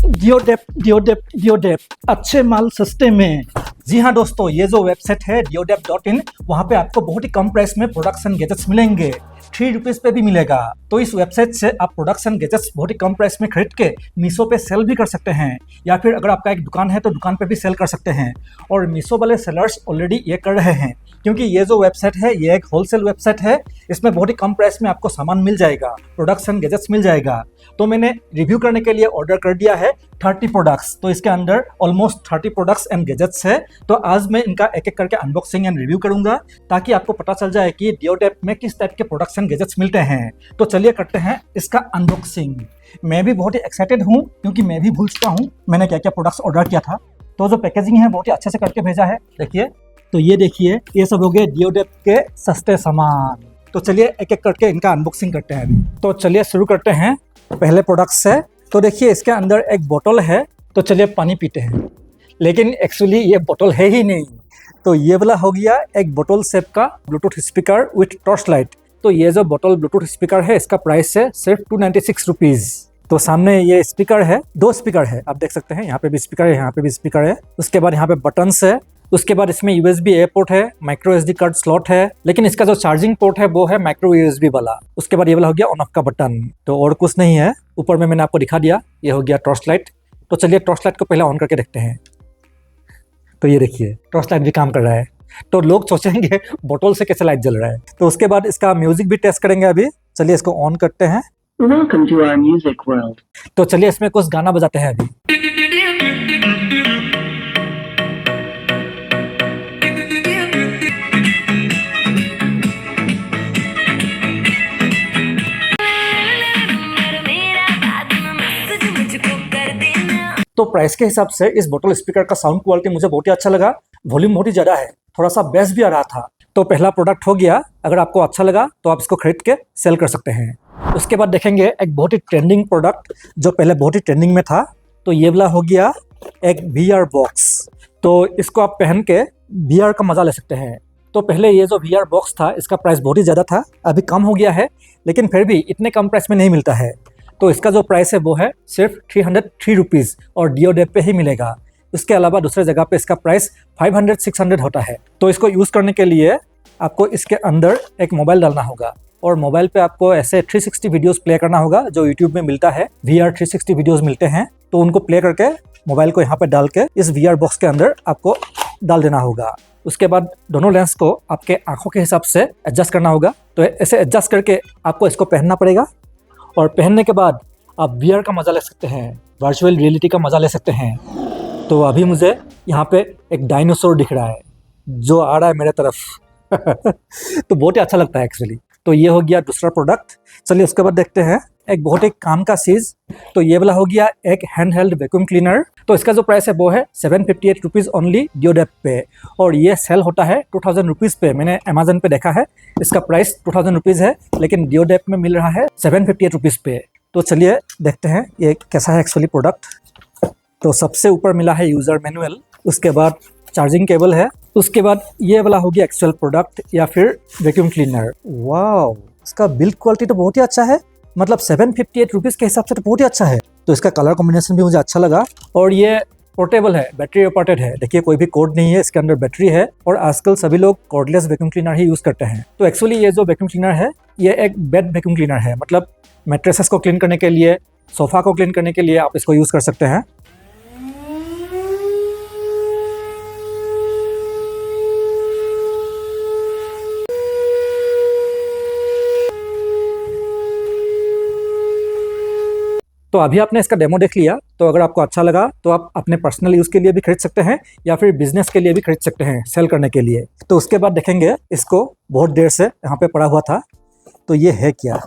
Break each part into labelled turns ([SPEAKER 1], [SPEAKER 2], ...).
[SPEAKER 1] डियोडेप अच्छे माल सस्ते में। जी हाँ दोस्तों, ये जो वेबसाइट है diodep.in, वहाँ पे आपको बहुत ही कम प्राइस में प्रोडक्शन गैजेट्स मिलेंगे। 3 रुपीज़ पे भी मिलेगा। तो इस वेबसाइट से आप प्रोडक्शन गैजेट्स बहुत ही कम प्राइस में खरीद के मीशो पे सेल भी कर सकते हैं, या फिर अगर आपका एक दुकान है तो दुकान पे भी सेल कर सकते हैं। और मीशो वाले सेलर्स ऑलरेडी ये कर रहे हैं, क्योंकि ये जो वेबसाइट है ये एक होलसेल वेबसाइट है। इसमें बहुत ही कम प्राइस में आपको सामान मिल जाएगा, प्रोडक्शन गैजेट्स मिल जाएगा। तो मैंने रिव्यू करने के लिए ऑर्डर कर दिया है 30 प्रोडक्ट्स। तो इसके अंदर ऑलमोस्ट 30 प्रोडक्ट्स एंड गैजेट्स है। तो आज मैं इनका एक एक करके अनबॉक्सिंग एंड रिव्यू करूंगा, ताकि आपको पता चल जाए कि डियोडेप में किस टाइप के प्रोडक्शन गैजेट्स मिलते हैं। तो चलिए करते हैं इसका अनबॉक्सिंग। मैं भी बहुत ही एक्साइटेड हूँ, क्योंकि मैं भी भूल चुका हूँ मैंने क्या क्या प्रोडक्ट्स ऑर्डर किया था। तो जो पैकेजिंग है बहुत ही अच्छे से करके भेजा है, देखिए। तो ये देखिए, ये सब हो गए डियोडेप के सस्ते सामान। तो चलिए एक एक करके इनका अनबॉक्सिंग करते हैं अभी। तो चलिए शुरू करते हैं पहले प्रोडक्ट से। तो देखिए, इसके अंदर एक बोतल है। तो चलिए पानी पीते हैं, लेकिन एक्चुअली ये बोतल है ही नहीं। तो ये वाला हो गया एक बोतल शेप का Bluetooth speaker with torch light. तो ये जो बोतल ब्लूटूथ स्पीकर है, इसका प्राइस है सिर्फ 296 रुपीज़। तो सामने ये स्पीकर है, 2 स्पीकर है, आप देख सकते हैं। यहाँ पे भी स्पीकर है, यहाँ पे भी स्पीकर है। उसके बाद यहाँ पे बटन्स है। उसके बाद इसमें USB A पोर्ट है, माइक्रो SD कार्ड स्लॉट है, लेकिन इसका जो चार्जिंग पोर्ट है वो है माइक्रो USB वाला। उसके बाद ये वाला हो गया ऑन ऑफ का बटन। तो और कुछ नहीं है। ऊपर में मैंने आपको दिखा दिया, ये हो गया टॉर्च लाइट। तो चलिए टॉर्च लाइट को पहले ऑन करके देखते हैं। तो ये देखिए, टॉर्च लाइट भी काम कर रहा है। तो लोग सोचेंगे बोतल से कैसे लाइट जल रहा है। तो उसके बाद इसका म्यूजिक भी टेस्ट करेंगे अभी। चलिए इसको ऑन करते हैं।
[SPEAKER 2] Welcome to our music world.
[SPEAKER 1] तो चलिए इसमें कुछ गाना बजाते हैं अभी। तो प्राइस के हिसाब से इस बोतल स्पीकर का साउंड क्वालिटी मुझे बहुत ही अच्छा लगा। वॉल्यूम बहुत ही ज़्यादा है, थोड़ा सा बेस भी आ रहा था। तो पहला प्रोडक्ट हो गया। अगर आपको अच्छा लगा तो आप इसको खरीद के सेल कर सकते हैं। उसके बाद देखेंगे एक बहुत ही ट्रेंडिंग प्रोडक्ट, जो पहले बहुत ही ट्रेंडिंग में था। तो ये वाला हो गया एक VR बॉक्स। तो इसको आप पहन के VR का मज़ा ले सकते हैं। तो पहले ये जो VR बॉक्स था, इसका प्राइस बहुत ही ज़्यादा था, अभी कम हो गया है, लेकिन फिर भी इतने कम प्राइस में नहीं मिलता है। तो इसका जो प्राइस है वो है सिर्फ 303 रुपीज़, और डियोडेप पे ही मिलेगा। इसके अलावा दूसरे जगह पे इसका प्राइस 500-600 होता है। तो इसको यूज़ करने के लिए आपको इसके अंदर एक मोबाइल डालना होगा, और मोबाइल पे आपको ऐसे 360 वीडियोस प्ले करना होगा, जो यूट्यूब में मिलता है। VR 360 वीडियोस मिलते हैं। तो उनको प्ले करके मोबाइल को यहाँ पे डाल के इस VR बॉक्स के अंदर आपको डाल देना होगा। उसके बाद दोनों लेंस को आपके आंखों के हिसाब से एडजस्ट करना होगा। तो ऐसे एडजस्ट करके आपको इसको पहनना पड़ेगा, और पहनने के बाद आप VR का मज़ा ले सकते हैं, वर्चुअल रियलिटी का मज़ा ले सकते हैं। तो अभी मुझे यहाँ पे एक डायनासोर दिख रहा है, जो आ रहा है मेरे तरफ। तो बहुत ही अच्छा लगता है एक्चुअली। तो ये हो गया दूसरा प्रोडक्ट। चलिए उसके बाद देखते हैं एक बहुत ही काम का चीज़। तो ये वाला हो गया एक हैंड हेल्ड वैक्यूम क्लीनर। तो इसका जो प्राइस है वो है 758 रुपीज़ ओनली डियोडेप पे, और ये सेल होता है 2000 रुपीज़ पे। मैंने अमेजन पे देखा है, इसका प्राइस 2000 रुपीज़ है, लेकिन डियोडेप में मिल रहा है 758 रुपीज़ पे। तो चलिए देखते हैं ये कैसा है एक्चुअली प्रोडक्ट। तो सबसे ऊपर मिला है यूज़र मैनुअल, उसके बाद चार्जिंग केबल है, उसके बाद ये वाला हो गया एक्चुअल प्रोडक्ट या फिर वैक्यूम क्लीनर। वाओ, इसका बिल्ड क्वालिटी तो बहुत ही अच्छा है, मतलब 758 रुपीज़ के हिसाब से तो बहुत ही अच्छा है। तो इसका कलर कॉम्बिनेशन भी मुझे अच्छा लगा, और ये पोर्टेबल है, बैटरी ऑपरेटेड है। देखिए कोई भी कोड नहीं है, इसके अंदर बैटरी है, और आजकल सभी लोग कॉर्डलेस वैक्यूम क्लीनर ही यूज़ करते हैं। तो एक्चुअली ये जो वैक्यूम क्लीनर है, ये एक बेड वैक्यूम क्लीनर है, मतलब मैट्रेसेस को क्लीन करने के लिए, सोफ़ा को क्लीन करने के लिए आप इसको यूज़ कर सकते हैं। तो अभी आपने इसका डेमो देख लिया। तो अगर आपको अच्छा लगा तो आप अपने पर्सनल यूज़ के लिए भी खरीद सकते हैं, या फिर बिजनेस के लिए भी खरीद सकते हैं, सेल करने के लिए। तो उसके बाद देखेंगे, इसको बहुत देर से यहाँ पे पड़ा हुआ था। तो ये है क्या,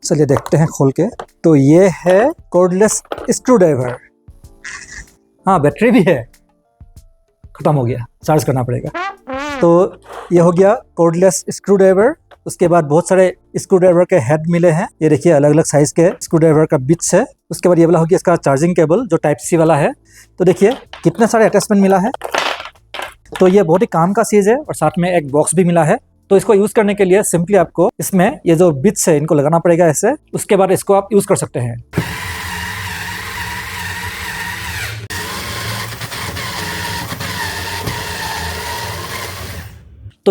[SPEAKER 1] चलिए देखते हैं खोल के। तो ये है कॉर्डलेस स्क्रू ड्राइवर। हाँ, बैटरी भी है, ख़त्म हो गया, चार्ज करना पड़ेगा। तो ये हो गया कॉर्डलेस स्क्रू ड्राइवर। उसके बाद बहुत सारे स्क्रू ड्राइवर के हेड मिले हैं, ये देखिए अलग अलग साइज़ के स्क्रू ड्राइवर का बिट्स है। उसके बाद ये वाला हो गया इसका चार्जिंग केबल, जो टाइप C वाला है। तो देखिए कितने सारे अटैचमेंट मिला है। तो ये बहुत ही काम का चीज़ है, और साथ में एक बॉक्स भी मिला है। तो इसको यूज़ करने के लिए सिंपली आपको इसमें ये जो बिट्स है इनको लगाना पड़ेगा ऐसे। उसके बाद इसको आप यूज़ कर सकते हैं।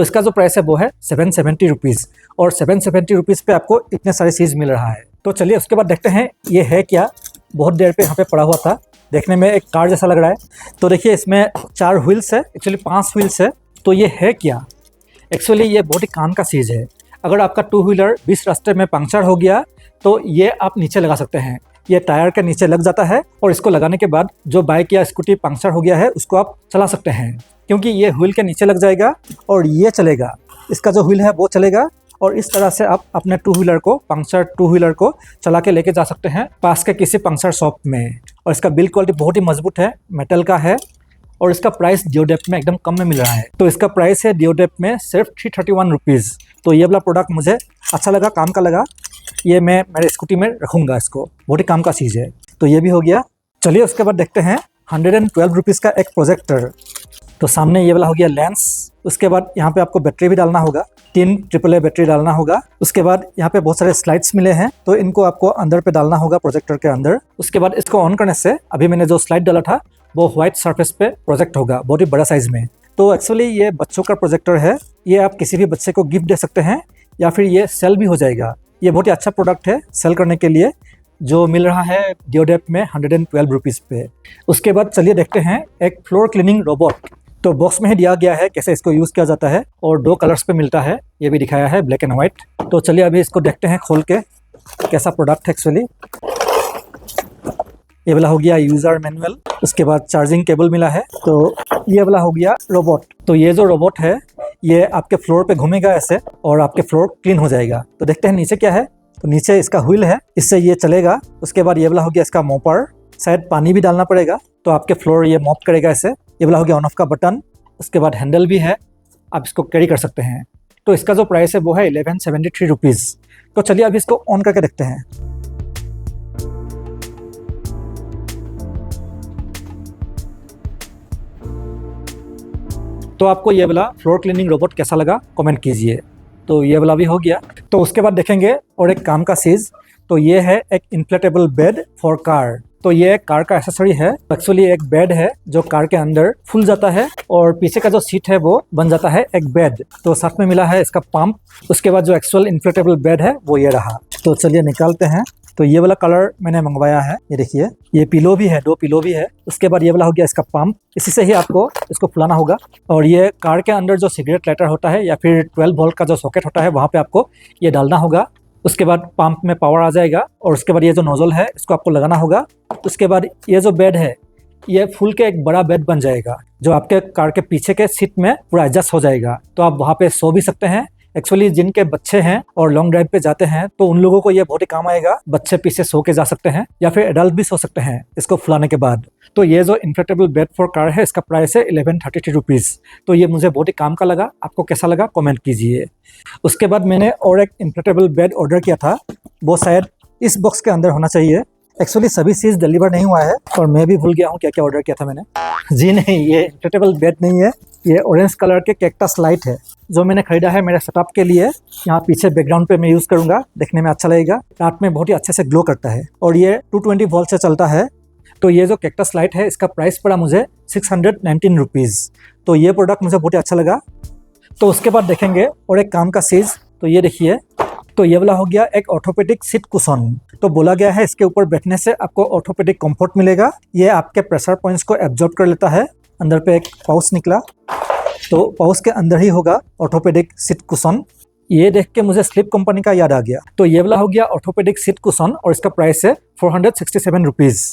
[SPEAKER 1] तो इसका जो प्राइस है वो है 770 रुपीज़, और 770 रुपीज़ पे आपको इतने सारे चीज़ मिल रहा है। तो चलिए उसके बाद देखते हैं ये है क्या। बहुत देर पे यहाँ पे पड़ा हुआ था, देखने में एक कार जैसा लग रहा है। तो देखिए इसमें 4 व्हील्स है, एक्चुअली 5 व्हील्स है। तो ये है क्या, एक्चुअली ये बहुत ही काम का चीज़ है। अगर आपका 2 व्हीलर बीच रास्ते में पंक्चर हो गया तो ये आप नीचे लगा सकते हैं। ये टायर के नीचे लग जाता है और इसको लगाने के बाद जो बाइक या स्कूटी पंक्चर हो गया है उसको आप चला सकते हैं, क्योंकि ये व्हील के नीचे लग जाएगा और ये चलेगा। इसका जो व्हील है वो चलेगा और इस तरह से आप अपने 2 व्हीलर को, पंक्चर 2 व्हीलर को चला के लेके जा सकते हैं पास के किसी पंक्चर शॉप में। और इसका बिल्ड क्वालिटी बहुत ही मजबूत है, मेटल का है, और इसका प्राइस डिओडेप में एकदम कम में मिल रहा है। तो इसका प्राइस है डिओडेप में सिर्फ 331 रुपीज़। तो ये वाला प्रोडक्ट मुझे अच्छा लगा, काम का लगा। ये मैं मेरे स्कूटी में रखूँगा, इसको बहुत ही काम का चीज़ है। तो ये भी हो गया। चलिए उसके बाद देखते हैं 112 रुपीज़ का एक प्रोजेक्टर। तो सामने ये वाला हो गया लेंस। उसके बाद यहाँ पे आपको बैटरी भी डालना होगा, 3 AAA बैटरी डालना होगा। उसके बाद यहाँ पे बहुत सारे स्लाइड्स मिले हैं, तो इनको आपको अंदर पे डालना होगा प्रोजेक्टर के अंदर। उसके बाद इसको ऑन करने से अभी मैंने जो स्लाइड डाला था वो व्हाइट सरफेस पे प्रोजेक्ट होगा, बहुत ही बड़ा साइज में। तो एक्चुअली ये बच्चों का प्रोजेक्टर है, ये आप किसी भी बच्चे को गिफ्ट दे सकते हैं या फिर ये सेल भी हो जाएगा। ये बहुत ही अच्छा प्रोडक्ट है सेल करने के लिए, जो मिल रहा है डिओडेप में 112 रुपीज़ पे। उसके बाद चलिए देखते हैं एक फ्लोर क्लीनिंग रोबोट। तो बॉक्स में ही दिया गया है कैसे इसको यूज़ किया जाता है, और 2 कलर्स पे मिलता है, ये भी दिखाया है, ब्लैक एंड वाइट। तो चलिए अभी इसको देखते हैं खोल के कैसा प्रोडक्ट है एक्चुअली। ये वाला हो गया यूज़र मैनुअल। उसके बाद चार्जिंग केबल मिला है। तो ये वाला हो गया रोबोट। तो ये जो रोबोट है ये आपके फ्लोर पे घूमेगा ऐसे और आपके फ्लोर क्लीन हो जाएगा। तो देखते हैं नीचे क्या है। तो नीचे इसका व्हील है, इससे ये चलेगा। उसके बाद ये वाला हो गया इसका मॉपर, शायद पानी भी डालना पड़ेगा तो आपके फ्लोर ये मॉप करेगा ऐसे। ये वाला हो गया ऑन ऑफ का बटन। उसके बाद हैंडल भी है, आप इसको कैरी कर सकते हैं। तो इसका जो प्राइस है वो है 1173 रुपीज़। तो चलिए अभी इसको ऑन करके देखते हैं। तो आपको ये वाला फ्लोर क्लीनिंग रोबोट कैसा लगा कमेंट कीजिए। तो ये वाला भी हो गया। तो उसके बाद देखेंगे और एक काम का चीज़। तो ये है एक इन्फ्लेटेबल बेड फॉर कार। तो ये कार का एक्सेसरी है, एक्चुअली एक बेड है जो कार के अंदर फूल जाता है और पीछे का जो सीट है वो बन जाता है एक बेड। तो साथ में मिला है इसका पंप। उसके बाद जो एक्चुअल इन्फ्लेटेबल बेड है वो ये रहा। तो चलिए निकालते हैं। तो ये वाला कलर मैंने मंगवाया है, ये देखिए, ये पिलो भी है, 2 पिलो भी है। उसके बाद ये वाला हो गया इसका पंप, इसी से ही आपको इसको फुलाना होगा। और ये कार के अंदर जो सिगरेट लाइटर होता है या फिर 12 वोल्ट का जो सॉकेट होता है वहाँ पे आपको ये डालना होगा। उसके बाद पंप में पावर आ जाएगा और उसके बाद ये जो नोजल है इसको आपको लगाना होगा। उसके बाद ये जो बेड है ये फुल के एक बड़ा बेड बन जाएगा जो आपके कार के पीछे के सीट में पूरा एडजस्ट हो जाएगा। तो आप वहाँ पे सो भी सकते हैं। एक्चुअली जिनके बच्चे हैं और लॉन्ग ड्राइव पे जाते हैं तो उन लोगों को ये बहुत ही काम आएगा। बच्चे पीछे सो के जा सकते हैं या फिर एडल्ट भी सो सकते हैं इसको फुलाने के बाद। तो ये जो इन्फ्लेटेबल बेड फॉर कार है इसका प्राइस है 1133 रुपीज़। तो ये मुझे बहुत ही काम का लगा, आपको कैसा लगा कमेंट कीजिए। उसके बाद मैंने और एक इन्फ्लेटेबल बेड ऑर्डर किया था, वो शायद इस बॉक्स के अंदर होना चाहिए। एक्चुअली सभी चीज़ डिलीवर नहीं हुआ है और मैं भी भूल गया हूँ क्या क्या ऑर्डर किया था मैंने। जी नहीं, ये इन्फ्लेटेबल बेड नहीं है, ये ऑरेंज कलर के कैक्टस लाइट है जो मैंने खरीदा है मेरे सेटअप के लिए। यहाँ पीछे बैकग्राउंड पे मैं यूज़ करूँगा, देखने में अच्छा लगेगा, रात में बहुत ही अच्छे से ग्लो करता है और ये 220 वोल्ट से चलता है। तो ये जो कैक्टस लाइट है इसका प्राइस पड़ा मुझे 619 रुपीज़। तो ये प्रोडक्ट मुझे बहुत ही अच्छा लगा। तो उसके बाद देखेंगे और एक काम का चीज़। तो ये देखिए, तो ये वाला हो गया एक ऑर्थोपेडिक सीट कुशन। तो बोला गया है इसके ऊपर बैठने से आपको ऑर्थोपेडिक कंफर्ट मिलेगा। ये आपके प्रेशर पॉइंट्स को एब्जॉर्ब कर लेता है। अंदर पे एक पाउच निकला, तो पाउच के अंदर ही होगा ऑर्थोपेडिक सीट कुशन। ये देख के मुझे स्लीप कंपनी का याद आ गया। तो ये वाला हो गया ऑर्थोपेडिक सीट कुशन और इसका प्राइस है 467 रुपीज़।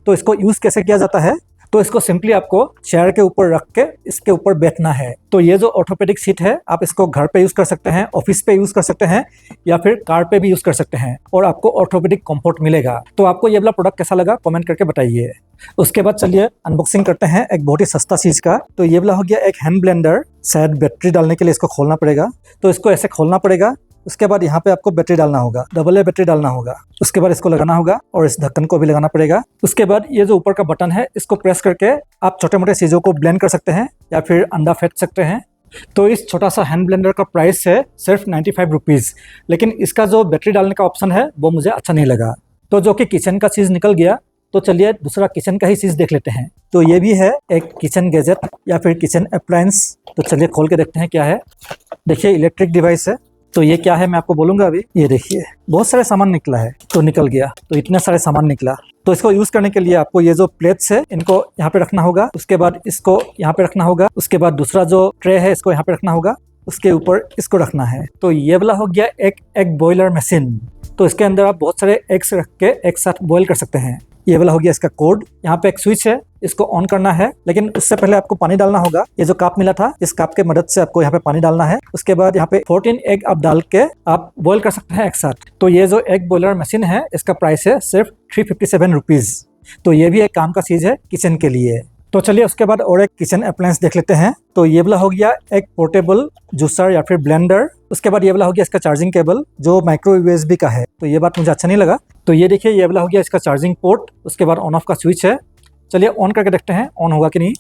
[SPEAKER 1] तो इसको यूज़ कैसे किया जाता है, तो इसको सिंपली आपको चेयर के ऊपर रख के इसके ऊपर बैठना है। तो ये जो ऑर्थोपेडिक सीट है आप इसको घर पे यूज़ कर सकते हैं, ऑफिस पे यूज़ कर सकते हैं या फिर कार पे भी यूज़ कर सकते हैं और आपको ऑर्थोपेडिक कंफर्ट मिलेगा। तो आपको ये वाला प्रोडक्ट कैसा लगा कमेंट करके बताइए। उसके बाद चलिए अनबॉक्सिंग करते हैं एक बहुत ही सस्ता चीज़ का। तो ये वाला हो गया एक हैंड ब्लेंडर, शायद बैटरी डालने के लिए इसको खोलना पड़ेगा। तो इसको ऐसे खोलना पड़ेगा, उसके बाद यहाँ पे आपको बैटरी डालना होगा, डबल ए बैटरी डालना होगा। उसके बाद इसको लगाना होगा और इस ढक्कन को भी लगाना पड़ेगा। उसके बाद ये जो ऊपर का बटन है इसको प्रेस करके आप छोटे मोटे चीज़ों को ब्लेंड कर सकते हैं या फिर अंडा फेंट सकते हैं। तो इस छोटा सा हैंड ब्लेंडर का प्राइस है सिर्फ 95 रुपीज़, लेकिन इसका जो बैटरी डालने का ऑप्शन है वो मुझे अच्छा नहीं लगा। तो जो कि किचन का चीज़ निकल गया, तो चलिए दूसरा किचन का ही चीज़ देख लेते हैं। तो ये भी है एक किचन गैजेट या फिर किचन अप्लायंस। तो चलिए खोल के देखते हैं क्या है। देखिए इलेक्ट्रिक डिवाइस है। तो ये क्या है मैं आपको बोलूँगा अभी। ये देखिए बहुत सारे सामान निकला है, तो निकल गया, तो इतने सारे सामान निकला। तो इसको यूज़ करने के लिए आपको ये जो प्लेट्स है इनको यहाँ पे रखना होगा, उसके बाद इसको यहाँ पे रखना होगा, उसके बाद दूसरा जो ट्रे है इसको यहाँ पे रखना होगा, उसके ऊपर इसको रखना है। तो ये वाला हो गया एक एग बॉयलर मशीन। तो इसके अंदर आप बहुत सारे एग्स रख के एक साथ बॉयल कर सकते हैं। ये वाला हो गया इसका कोड। यहाँ पे एक स्विच है, इसको ऑन करना है, लेकिन उससे पहले आपको पानी डालना होगा। ये जो कप मिला था, इस कप के मदद से आपको यहाँ पे पानी डालना है। उसके बाद यहाँ पे 14 एग आप डाल के आप बॉयल कर सकते हैं एक साथ। तो ये जो एग बॉयलर मशीन है इसका प्राइस है सिर्फ 357 रुपीज़। तो ये भी एक काम का चीज़ है किचन के लिए। तो चलिए उसके बाद और एक किचन अप्लायंस देख लेते हैं। तो ये वाला हो गया एक पोर्टेबल जूसर या फिर ब्लेंडर। उसके बाद ये वाला हो गया इसका चार्जिंग केबल जो माइक्रो यूएसबी का है। तो ये बात मुझे अच्छा नहीं लगा। तो ये देखिए ये वाला हो गया इसका चार्जिंग पोर्ट। उसके बाद ऑन ऑफ का स्विच है। चलिए ऑन करके देखते हैं ऑन होगा कि नहीं।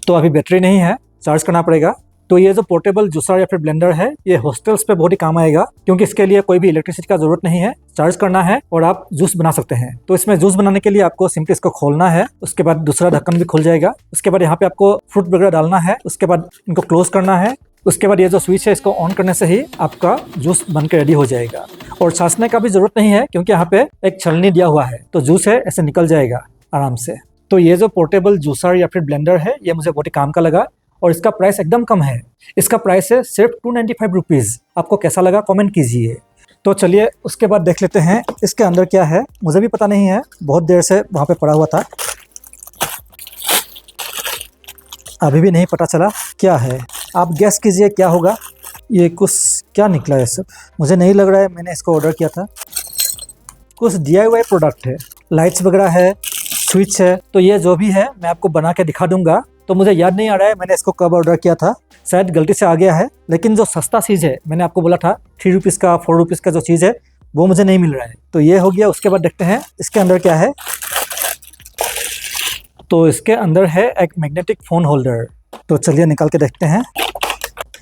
[SPEAKER 1] तो अभी बैटरी नहीं है, चार्ज करना पड़ेगा। तो ये जो पोर्टेबल जूसर या फिर ब्लेंडर है ये हॉस्टल्स पे बहुत ही काम आएगा, क्योंकि इसके लिए कोई भी इलेक्ट्रिसिटी का जरूरत नहीं है, चार्ज करना है और आप जूस बना सकते हैं। तो इसमें जूस बनाने के लिए आपको सिंपली इसको खोलना है, उसके बाद दूसरा ढक्कन भी खुल जाएगा। उसके बाद यहाँ पे आपको फ्रूट वगैरह डालना है, उसके बाद इनको क्लोज करना है। उसके बाद ये जो स्विच है इसको ऑन करने से ही आपका जूस बन के रेडी हो जाएगा। और छाछने का भी जरूरत नहीं है, क्योंकि यहाँ पे एक छलनी दिया हुआ है, तो जूस है ऐसे निकल जाएगा आराम से। तो ये जो पोर्टेबल जूसर या फिर ब्लेंडर है ये मुझे बहुत ही काम का लगा और इसका प्राइस एकदम कम है। इसका प्राइस है सिर्फ 295 रुपीज़। आपको कैसा लगा कमेंट कीजिए। तो चलिए उसके बाद देख लेते हैं इसके अंदर क्या है। मुझे भी पता नहीं है, बहुत देर से वहाँ पे पड़ा हुआ था, अभी भी नहीं पता चला क्या है। आप गेस कीजिए क्या होगा। ये कुछ क्या निकला है सब, मुझे नहीं लग रहा है मैंने इसको ऑर्डर किया था। कुछ DIY प्रोडक्ट है, लाइट्स वगैरह है, स्विच है। तो ये जो भी है मैं आपको बना के दिखा दूंगा। तो मुझे याद नहीं आ रहा है मैंने इसको कब ऑर्डर किया था, शायद गलती से आ गया है। लेकिन जो सस्ता चीज़ है मैंने आपको बोला था 3 रुपीज़ का 4 रुपीज़ का जो चीज़ है वो मुझे नहीं मिल रहा है। तो ये हो गया। उसके बाद देखते हैं इसके अंदर क्या है। तो इसके अंदर है एक मैग्नेटिक फ़ोन होल्डर। तो चलिए निकाल के देखते हैं।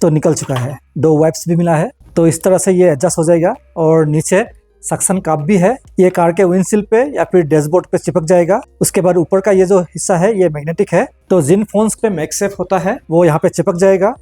[SPEAKER 1] तो निकल चुका है, 2 वाइप्स भी मिला है। तो इस तरह से ये एडजस्ट हो जाएगा और नीचे सक्शन कप भी है। ये कार के विंडशील पे या फिर डैशबोर्ड पे चिपक जाएगा। उसके बाद ऊपर का ये जो हिस्सा है ये मैग्नेटिक है। तो जिन फोन्स पे मैगसेफ होता है वो यहाँ पे चिपक जाएगा,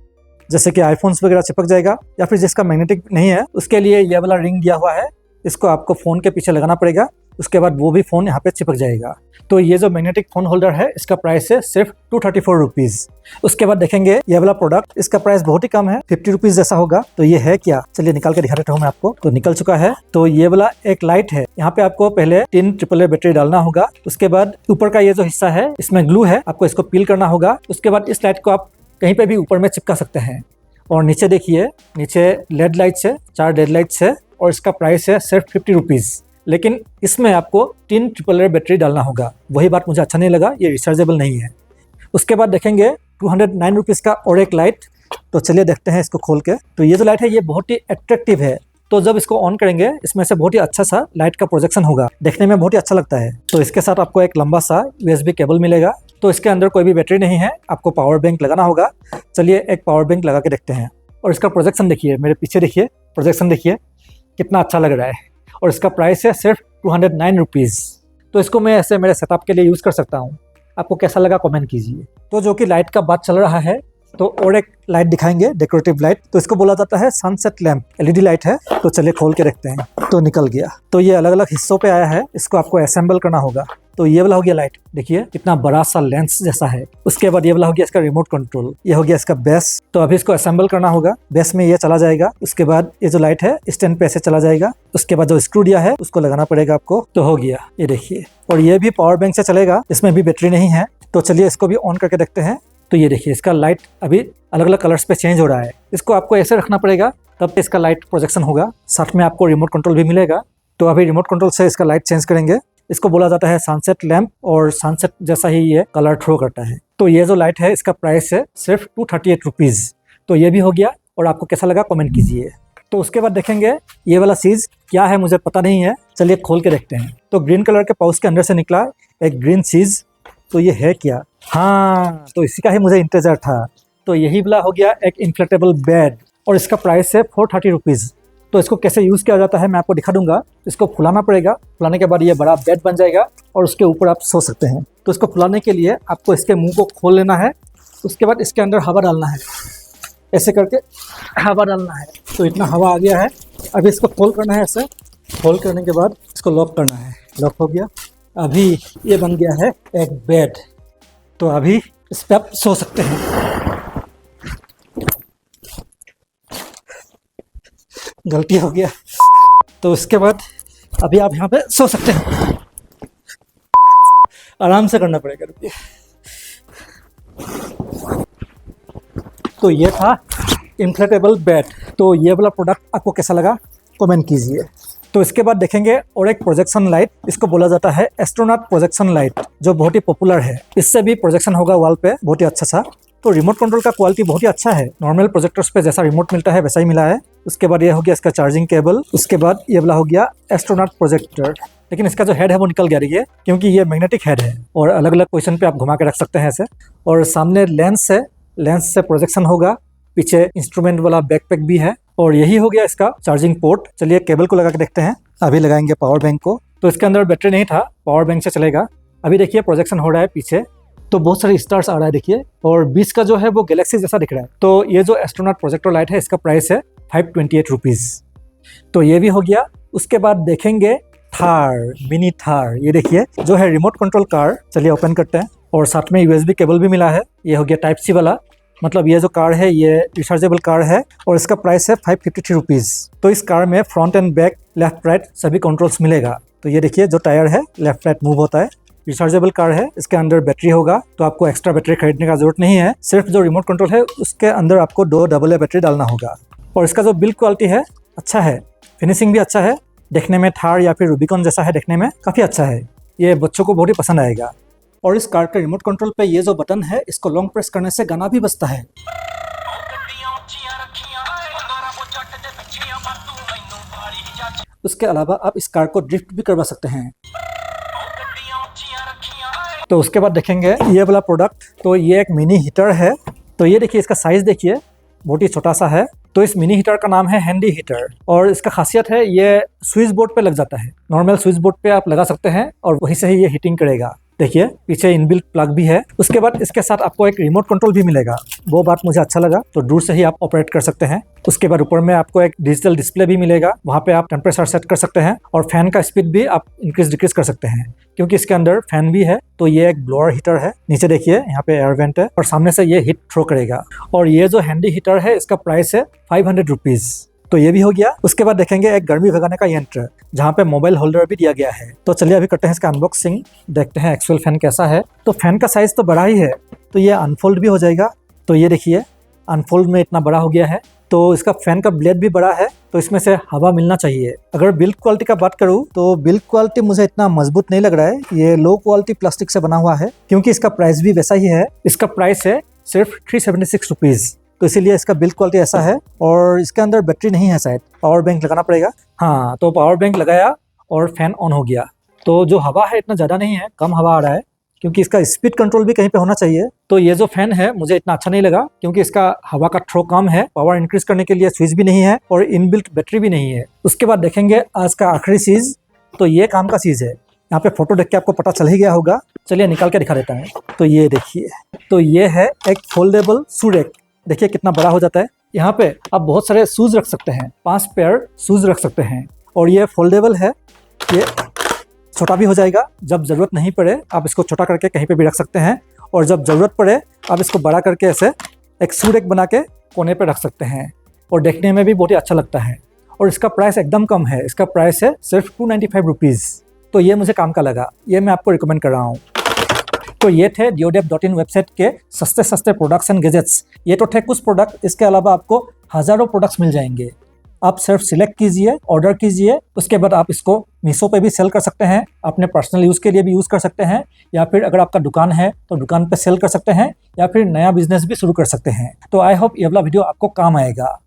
[SPEAKER 1] जैसे कि आईफोन्स वगैरह चिपक जाएगा। या फिर जिसका मैग्नेटिक नहीं है उसके लिए ये वाला रिंग दिया हुआ है, इसको आपको फ़ोन के पीछे लगाना पड़ेगा। उसके बाद वो भी फ़ोन यहाँ पे चिपक जाएगा। तो ये जो मैग्नेटिक फ़ोन होल्डर है इसका प्राइस है सिर्फ 234 रुपीज़। उसके बाद देखेंगे ये वाला प्रोडक्ट, इसका प्राइस बहुत ही कम है, 50 रुपीज़ जैसा होगा। तो ये है क्या, चलिए निकाल के दिखा देता हूँ मैं आपको। तो निकल चुका है। तो ये वाला एक लाइट है, यहाँ पे आपको पहले 3 AAA बैटरी डालना होगा। उसके बाद ऊपर का ये जो हिस्सा है इसमें ग्लू है, आपको इसको पील करना होगा। उसके बाद इस लाइट को आप कहीं पे भी ऊपर में चिपका सकते हैं। और नीचे देखिए, नीचे लेड लाइट्स है, 4 LED लाइट्स है और इसका प्राइस है सिर्फ 50 रुपीज़। लेकिन इसमें आपको 3 AAA बैटरी डालना होगा, वही बात मुझे अच्छा नहीं लगा, ये रिचार्जेबल नहीं है। उसके बाद देखेंगे 209 रुपीज़ का और एक लाइट। तो चलिए देखते हैं इसको खोल के। तो ये जो लाइट है ये बहुत ही अट्रैक्टिव है। तो जब इसको ऑन करेंगे इसमें से बहुत ही अच्छा सा लाइट का प्रोजेक्शन होगा, देखने में बहुत ही अच्छा लगता है। तो इसके साथ आपको एक लंबा सा USB केबल मिलेगा। तो इसके अंदर कोई भी बैटरी नहीं है, आपको पावर बैंक लगाना होगा। चलिए एक पावर बैंक लगा के देखते हैं। और इसका प्रोजेक्शन देखिए, मेरे पीछे देखिए, प्रोजेक्शन देखिए कितना अच्छा लग रहा है। और इसका प्राइस है सिर्फ 209 रुपीज़। तो इसको मैं ऐसे मेरे सेटअप के लिए यूज़ कर सकता हूँ। आपको कैसा लगा कमेंट कीजिए। तो जो कि लाइट का बात चल रहा है, तो और एक लाइट दिखाएंगे, डेकोरेटिव लाइट। तो इसको बोला जाता है सनसेट लैम्प, LED लाइट है। तो चलिए खोल के देखते हैं। तो निकल गया। तो ये अलग अलग हिस्सों पे आया है, इसको आपको असेंबल करना होगा। तो ये वाला हो गया लाइट, देखिए कितना बड़ा सा लेंस जैसा है। उसके बाद ये वाला हो गया इसका रिमोट कंट्रोल, ये हो गया इसका बेस। तो अभी इसको असेंबल करना होगा, बेस में ये चला जाएगा। उसके बाद ये जो लाइट है स्टैंड पे ऐसे चला जाएगा। उसके बाद जो स्क्रू दिया है उसको लगाना पड़ेगा आपको। तो हो गया, ये देखिए। और ये भी पावर बैंक से चलेगा, इसमें भी बैटरी नहीं है। तो चलिए इसको भी ऑन करके देखते हैं। तो ये देखिए इसका लाइट अभी अलग अलग कलर्स पे चेंज हो रहा है। इसको आपको ऐसे रखना पड़ेगा, तब इसका लाइट प्रोजेक्शन होगा। साथ में आपको रिमोट कंट्रोल भी मिलेगा। तो अभी रिमोट कंट्रोल से इसका लाइट चेंज करेंगे। इसको बोला जाता है सनसेट लैम्प और सनसेट जैसा ही ये कलर थ्रो करता है। तो ये जो लाइट है इसका प्राइस है सिर्फ 238 रुपीज़। तो ये भी हो गया। और आपको कैसा लगा कमेंट कीजिए। तो उसके बाद देखेंगे ये वाला चीज़ क्या है, मुझे पता नहीं है, चलिए खोल के देखते हैं। तो ग्रीन कलर के पाउच के अंदर से निकला एक ग्रीन चीज़। तो ये है क्या, हाँ तो इसी का ही मुझे इंतजार था। तो यही वाला हो गया एक इन्फ्लेटेबल बेड और इसका प्राइस है 430 रुपीज़। तो इसको कैसे यूज़ किया जाता है मैं आपको दिखा दूंगा। इसको फुलाना पड़ेगा, फुलाने के बाद ये बड़ा बेड बन जाएगा और उसके ऊपर आप सो सकते हैं। तो इसको फुलाने के लिए आपको इसके मुंह को खोल लेना है, उसके बाद इसके अंदर हवा डालना है, ऐसे करके हवा डालना है। तो इतना हवा आ गया है, अभी इसको फोल्ड करना है। ऐसे फोल्ड करने के बाद इसको लॉक करना है, लॉक हो गया। अभी ये बन गया है एक बेड। तो अभी इस पर आप सो सकते हैं। गलती हो गया। तो उसके बाद अभी आप यहाँ पे सो सकते हैं। आराम से करना पड़ेगा, रुकिए। तो ये था इन्फ्लेटेबल बेड। तो ये वाला प्रोडक्ट आपको कैसा लगा कमेंट कीजिए। तो इसके बाद देखेंगे और एक प्रोजेक्शन लाइट, इसको बोला जाता है एस्ट्रोनॉट प्रोजेक्शन लाइट, जो बहुत ही पॉपुलर है। इससे भी प्रोजेक्शन होगा वॉल पे, बहुत ही अच्छा सा। तो रिमोट कंट्रोल का क्वालिटी बहुत ही अच्छा है, नॉर्मल प्रोजेक्टर्स पे जैसा रिमोट मिलता है वैसा ही मिला है। उसके बाद ये हो गया इसका चार्जिंग केबल। उसके बाद ये वाला हो गया एस्ट्रोनॉट प्रोजेक्टर, लेकिन इसका जो हेड है वो निकल गया है क्योंकि ये मैग्नेटिक हेड है और अलग अलग पोजीशन पे आप घुमा के रख सकते हैं ऐसे। और सामने लेंस है, लेंस से प्रोजेक्शन होगा। पीछे इंस्ट्रूमेंट वाला बैकपैक भी है और यही हो गया इसका चार्जिंग पोर्ट। चलिए केबल को लगा के देखते हैं। अभी लगाएंगे पावर बैंक को। तो इसके अंदर बैटरी नहीं था, पावर बैंक से चलेगा। अभी देखिए प्रोजेक्शन हो रहा है पीछे, तो बहुत सारे स्टार्स आ रहा है देखिए, और बीच का जो है वो गैलेक्सी जैसा दिख रहा है। तो ये जो एस्ट्रोनॉट प्रोजेक्टर लाइट है इसका प्राइस है 528 रुपीज़। तो ये भी हो गया। उसके बाद देखेंगे थार, मिनी थार। ये देखिए जो है रिमोट कंट्रोल कार। चलिए ओपन करते हैं। और साथ में यूएसबी केबल भी मिला है। ये हो गया टाइप सी वाला, मतलब ये जो कार है ये रिचार्जेबल कार है और इसका प्राइस है 553 रुपीज़। तो इस कार में front end back, left right सभी कंट्रोल्स मिलेगा। तो ये देखिए जो टायर है लेफ्ट राइट मूव होता है। रिचार्जेबल कार है, इसके अंदर बैटरी होगा, तो आपको एक्स्ट्रा बैटरी खरीदने का जरूरत नहीं है। सिर्फ जो रिमोट कंट्रोल है उसके अंदर आपको 2 AA बैटरी डालना होगा। और इसका जो बिल्ड क्वालिटी है अच्छा है, फिनिशिंग भी अच्छा है, देखने में थार या फिर रूबिकॉन जैसा है, देखने में काफ़ी अच्छा है। ये बच्चों को बहुत ही पसंद आएगा। और इस कार के रिमोट कंट्रोल पे ये जो बटन है इसको लॉन्ग प्रेस करने से गाना भी बजता है। उसके अलावा आप इस कार को ड्रिफ्ट भी करवा सकते हैं। तो उसके बाद देखेंगे ये वाला प्रोडक्ट। तो ये एक मिनी हीटर है। तो ये देखिए इसका साइज देखिए, बहुत ही छोटा सा है। तो इस मिनी हीटर का नाम है हैंडी हीटर और इसका खासियत है ये स्विच बोर्ड पे लग जाता है। नॉर्मल स्विच बोर्ड पे आप लगा सकते हैं और वहीं से ही ये हीटिंग करेगा। देखिए पीछे इनबिल्ट प्लग भी है। उसके बाद इसके साथ आपको एक रिमोट कंट्रोल भी मिलेगा, वो बात मुझे अच्छा लगा। तो दूर से ही आप ऑपरेट कर सकते हैं। उसके बाद ऊपर में आपको एक डिजिटल डिस्प्ले भी मिलेगा, वहाँ पे आप टेम्परेचर सेट कर सकते हैं और फैन का स्पीड भी आप इंक्रीज डिक्रीज कर सकते हैं, क्योंकि इसके अंदर फैन भी है। तो ये एक ब्लोअर हीटर है। नीचे देखिए यहाँ पे एयर वेंट है और सामने से ये हीट थ्रो करेगा। और ये जो हैंडी हीटर है इसका प्राइस है 500 रुपीज़। तो ये भी हो गया। उसके बाद देखेंगे एक गर्मी भगाने का यंत्र, जहाँ पे मोबाइल होल्डर भी दिया गया है। तो चलिए अभी करते हैं इसका अनबॉक्सिंग, देखते हैं एक्चुअल फैन कैसा है। तो फैन का साइज तो बड़ा ही है, तो ये अनफोल्ड भी हो जाएगा। तो ये देखिए अनफोल्ड में इतना बड़ा हो गया है। तो इसका फैन का ब्लेड भी बड़ा है, तो इसमें से हवा मिलना चाहिए। अगर बिल्ड क्वालिटी का बात करूँ तो बिल्ड क्वालिटी मुझे इतना मजबूत नहीं लग रहा है। ये लो क्वालिटी प्लास्टिक से बना हुआ है, क्योंकि इसका प्राइस भी वैसा ही है। इसका प्राइस है सिर्फ 376 रुपीज़। तो इसीलिए इसका बिल्ड क्वालिटी ऐसा है। और इसके अंदर बैटरी नहीं है, शायद पावर बैंक लगाना पड़ेगा। हाँ, तो पावर बैंक लगाया और फैन ऑन हो गया। तो जो हवा है इतना ज़्यादा नहीं है, कम हवा आ रहा है, क्योंकि इसका स्पीड कंट्रोल भी कहीं पे होना चाहिए। तो ये जो फैन है मुझे इतना अच्छा नहीं लगा, क्योंकि इसका हवा का थ्रो कम है, पावर इंक्रीज करने के लिए स्विच भी नहीं है और इनबिल्ट बैटरी भी नहीं है। उसके बाद देखेंगे आज का आखिरी चीज़। तो ये काम का चीज़ है, यहाँ पे फोटो देख के आपको पता चल ही गया होगा। चलिए निकाल के दिखा देता हूँ। तो ये देखिए, तो ये है एक फोल्डेबल शू रैक। देखिए कितना बड़ा हो जाता है। यहाँ पे आप बहुत सारे शूज रख सकते हैं, 5 पेयर शूज रख सकते हैं। और ये फोल्डेबल है, ये छोटा भी हो जाएगा। जब ज़रूरत नहीं पड़े आप इसको छोटा करके कहीं पे भी रख सकते हैं, और जब ज़रूरत पड़े आप इसको बड़ा करके ऐसे एक शू रैक बना के कोने पे रख सकते हैं। और देखने में भी बहुत ही अच्छा लगता है। और इसका प्राइस एकदम कम है, इसका प्राइस है सिर्फ 295 रुपीज़। तो ये मुझे काम का लगा, ये मैं आपको रिकमेंड कर रहा हूँ। तो ये थे deodev.in वेबसाइट के सस्ते सस्ते प्रोडक्ट्स एंड गैजेट्स। ये तो थे कुछ प्रोडक्ट, इसके अलावा आपको हज़ारों प्रोडक्ट्स मिल जाएंगे। आप सिर्फ सिलेक्ट कीजिए, ऑर्डर कीजिए, उसके बाद आप इसको मीशो पे भी सेल कर सकते हैं, अपने पर्सनल यूज़ के लिए भी यूज़ कर सकते हैं, या फिर अगर आपका दुकान है तो दुकान पे सेल कर सकते हैं, या फिर नया बिजनेस भी शुरू कर सकते हैं। तो आई होप ये वाला वीडियो आपको काम आएगा।